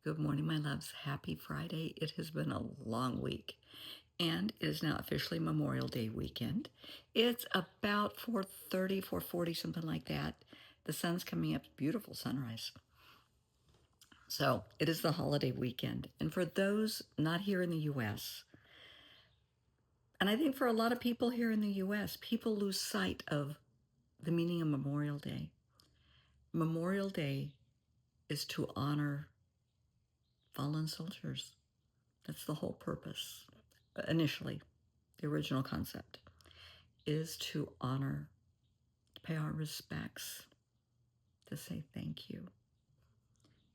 Good morning, my loves. Happy Friday. It has been a long week, and it is now officially Memorial Day weekend. It's about 4:30, 4:40, something like that. The sun's coming up, beautiful sunrise. So it is the holiday weekend. And for those not here in the U.S., and I think for a lot of people here in the U.S., people lose sight of the meaning of Memorial Day. Memorial Day is to honor fallen soldiers. That's the whole purpose, initially. The original concept is to honor, to pay our respects, to say thank you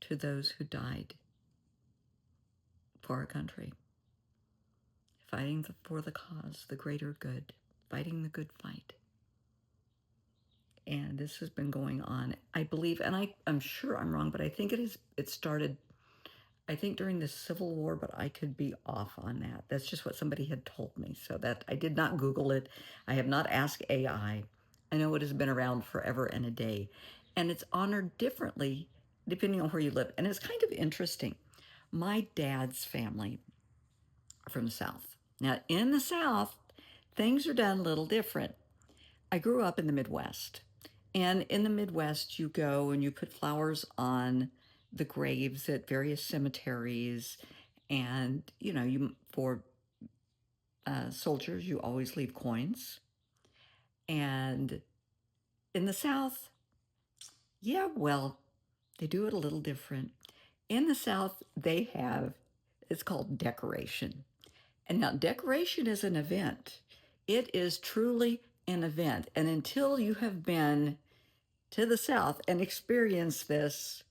to those who died for our country, fighting for the cause, the greater good, fighting the good fight. And this has been going on, I believe, and I'm sure I'm wrong, but I think it started, I think during the Civil War, but I could be off on that. That's just what somebody had told me. So that I did not Google it. I have not asked AI. I know it has been around forever and a day. And it's honored differently depending on where you live. And it's kind of interesting. My dad's family are from the South. Now, in the South, things are done a little different. I grew up in the Midwest. And in the Midwest, you go and you put flowers on the graves at various cemeteries. And, you for soldiers, you always leave coins. And in the South, yeah, well, they do it a little different. In the South, it's called decoration. And now, decoration is an event. It is truly an event. And until you have been to the South and experienced this,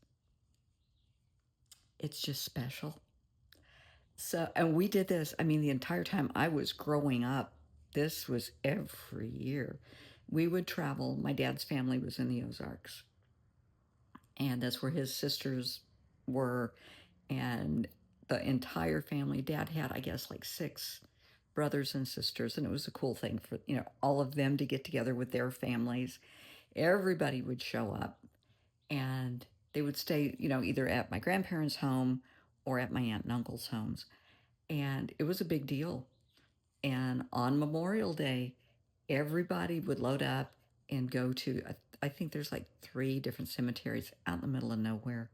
it's just special. So, and we did this, the entire time I was growing up, this was every year. We would travel. My dad's family was in the Ozarks, and that's where his sisters were. And the entire family, dad had, I guess, like 6 brothers and sisters. And it was a cool thing for, all of them to get together with their families. Everybody would show up and they would stay, either at my grandparents' home or at my aunt and uncle's homes. And it was a big deal. And on Memorial Day, everybody would load up and go to, I think there's like 3 different cemeteries out in the middle of nowhere.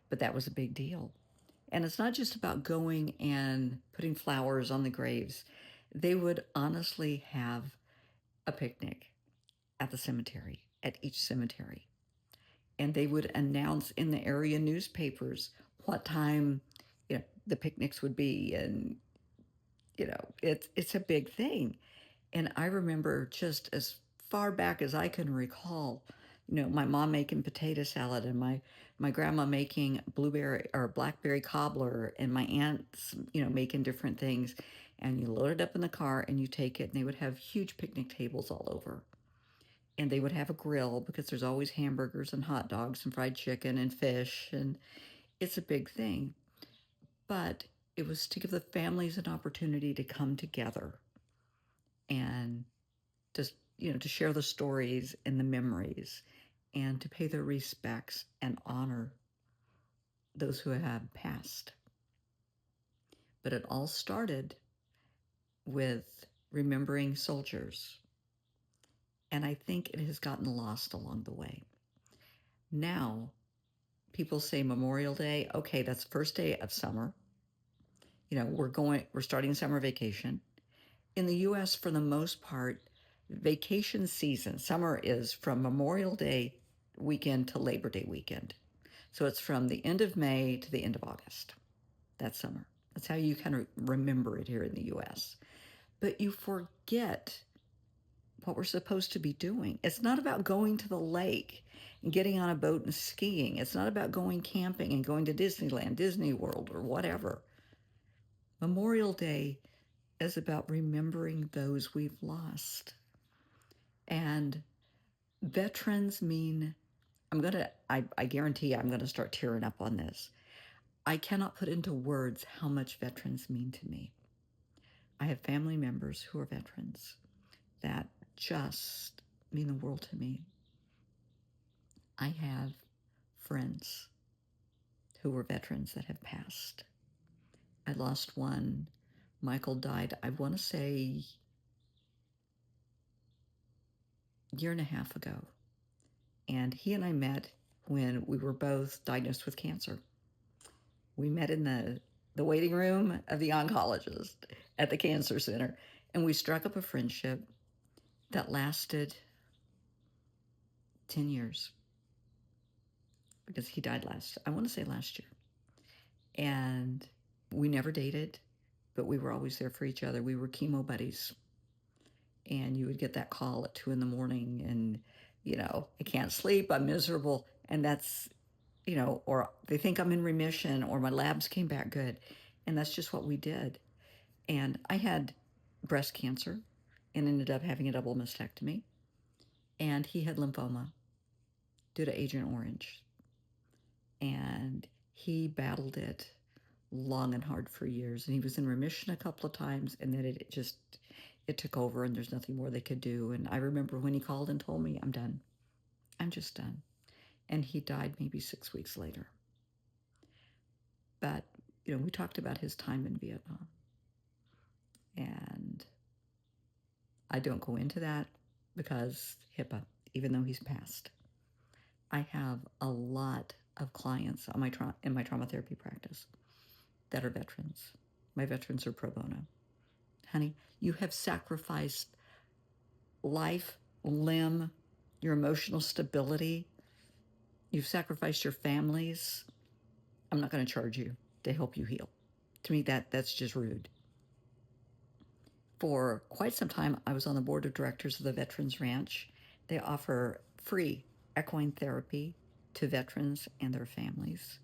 But that was a big deal. And it's not just about going and putting flowers on the graves. They would honestly have a picnic at the cemetery, at each cemetery. And they would announce in the area newspapers what time, the picnics would be. And, it's a big thing. And I remember just as far back as I can recall, my mom making potato salad and my grandma making blueberry or blackberry cobbler and my aunts, making different things. And you load it up in the car and you take it, and they would have huge picnic tables all over. And they would have a grill because there's always hamburgers and hot dogs and fried chicken and fish. And it's a big thing. But it was to give the families an opportunity to come together and just, to share the stories and the memories and to pay their respects and honor those who have passed. But it all started with remembering soldiers. And I think it has gotten lost along the way. Now, people say Memorial Day, okay, that's first day of summer. We're starting summer vacation. In the US, for the most part, vacation season, summer is from Memorial Day weekend to Labor Day weekend. So it's from the end of May to the end of August. That's summer. That's how you kind of remember it here in the US. But you forget what we're supposed to be doing. It's not about going to the lake and getting on a boat and skiing. It's not about going camping and going to Disneyland, Disney World, or whatever. Memorial Day is about remembering those we've lost. And veterans mean, I guarantee I'm going to start tearing up on this. I cannot put into words how much veterans mean to me. I have family members who are veterans that just mean the world to me. I have friends who were veterans that have passed. I lost one. Michael died, I want to say, a year and a half ago. And he and I met when we were both diagnosed with cancer. We met in the waiting room of the oncologist at the cancer center, and we struck up a friendship that lasted 10 years because he died I want to say last year. And we never dated, but we were always there for each other. We were chemo buddies. And you would get that call at 2 a.m. and, I can't sleep, I'm miserable. And that's, or they think I'm in remission or my labs came back good. And that's just what we did. And I had breast cancer and ended up having a double mastectomy. And he had lymphoma due to Agent Orange. And he battled it long and hard for years. And he was in remission a couple of times, and then it took over, and there's nothing more they could do. And I remember when he called and told me, I'm done. I'm just done. And he died maybe 6 weeks later. But, we talked about his time in Vietnam. And I don't go into that because HIPAA, even though he's passed. I have a lot of clients in my trauma therapy practice that are veterans. My veterans are pro bono. Honey, you have sacrificed life, limb, your emotional stability. You've sacrificed your families. I'm not going to charge you to help you heal. To me, that's just rude. For quite some time, I was on the board of directors of the Veterans Ranch. They offer free equine therapy to veterans and their families.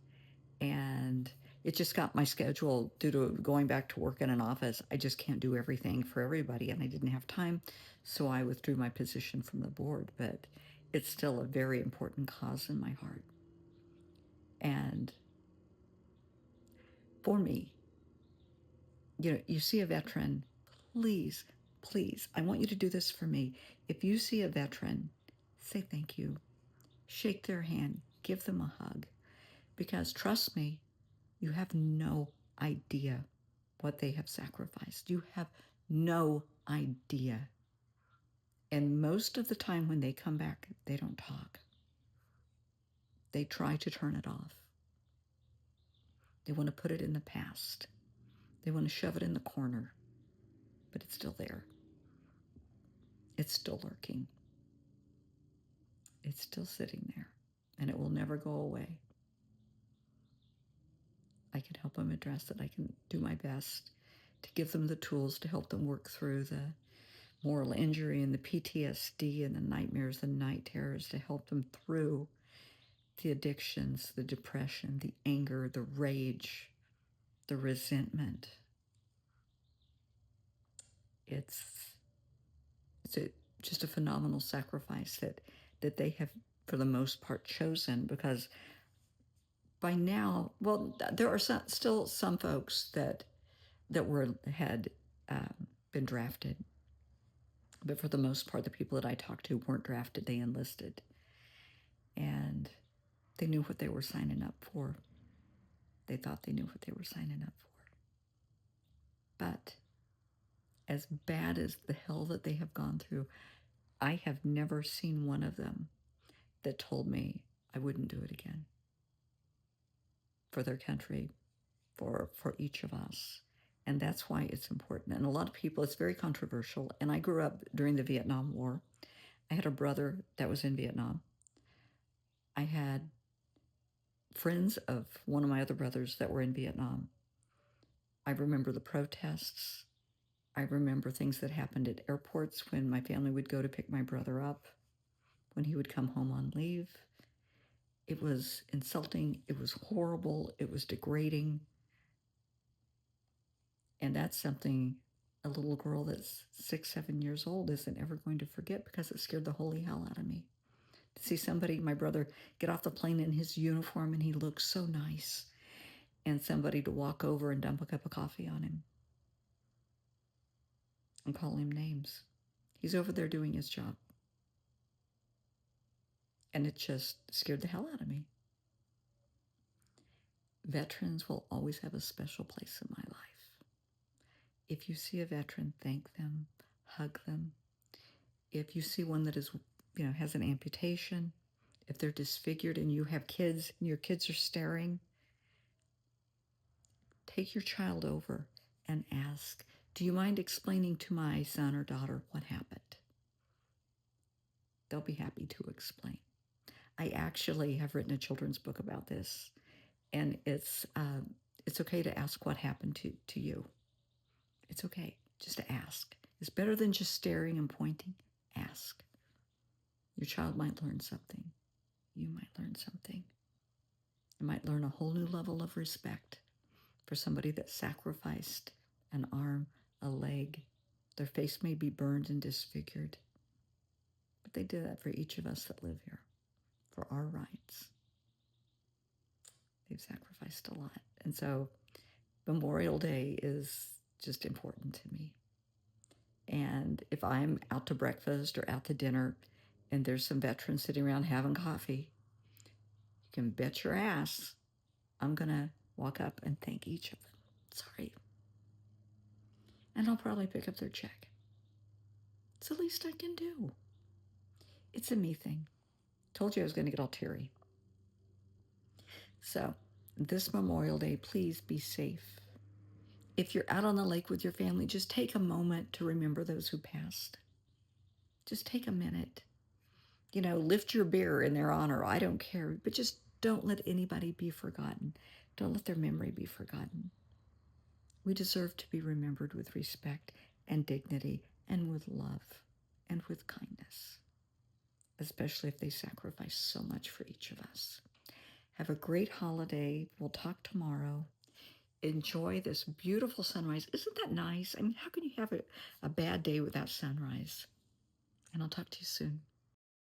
And it just got my schedule due to going back to work in an office. I just can't do everything for everybody, and I didn't have time. So I withdrew my position from the board, but it's still a very important cause in my heart. And for me, you see a veteran, please, please, I want you to do this for me. If you see a veteran, say thank you, shake their hand, give them a hug, because trust me, you have no idea what they have sacrificed. You have no idea. And most of the time when they come back, they don't talk. They try to turn it off. They want to put it in the past. They want to shove it in the corner, but it's still there. It's still lurking. It's still sitting there, and it will never go away. I can help them address it. I can do my best to give them the tools to help them work through the moral injury and the PTSD and the nightmares, the night terrors, to help them through the addictions, the depression, the anger, the rage, the resentment. It's just a phenomenal sacrifice that they have, for the most part, chosen, because by now, well, there are still some folks that had been drafted, but for the most part, the people that I talked to weren't drafted. They enlisted, and they knew what they were signing up for. They thought they knew what they were signing up for. But as bad as the hell that they have gone through, I have never seen one of them that told me I wouldn't do it again for their country, for each of us. And that's why it's important. And a lot of people, it's very controversial. And I grew up during the Vietnam War. I had a brother that was in Vietnam. I had friends of one of my other brothers that were in Vietnam. I remember the protests. I remember things that happened at airports when my family would go to pick my brother up, when he would come home on leave. It was insulting. It was horrible. It was degrading. And that's something a little girl that's 6, 7 years old isn't ever going to forget, because it scared the holy hell out of me. To see somebody, my brother, get off the plane in his uniform and he looks so nice, and somebody to walk over and dump a cup of coffee on him and call him names. He's over there doing his job. And it just scared the hell out of me. Veterans will always have a special place in my life. If you see a veteran, thank them, hug them. If you see one that is, has an amputation, if they're disfigured and you have kids and your kids are staring, take your child over and ask, do you mind explaining to my son or daughter what happened? They'll be happy to explain. I actually have written a children's book about this, and it's okay to ask what happened to you. It's okay just to ask. It's better than just staring and pointing. Ask. Your child might learn something. You might learn something. You might learn a whole new level of respect for somebody that sacrificed an arm, a leg. Their face may be burned and disfigured, but they did that for each of us that live here, for our rights. They've sacrificed a lot. And so Memorial Day is just important to me. And if I'm out to breakfast or out to dinner and there's some veterans sitting around having coffee, you can bet your ass I'm going to walk up and thank each of them. Sorry. And I'll probably pick up their check. It's the least I can do. It's a me thing. Told you I was going to get all teary. So this Memorial Day, please be safe. If you're out on the lake with your family, just take a moment to remember those who passed. Just take a minute. Lift your beer in their honor. I don't care. But just don't let anybody be forgotten. Don't let their memory be forgotten. We deserve to be remembered with respect and dignity and with love and with kindness, especially if they sacrifice so much for each of us. Have a great holiday. We'll talk tomorrow. Enjoy this beautiful sunrise. Isn't that nice? I mean, how can you have a bad day without sunrise? And I'll talk to you soon.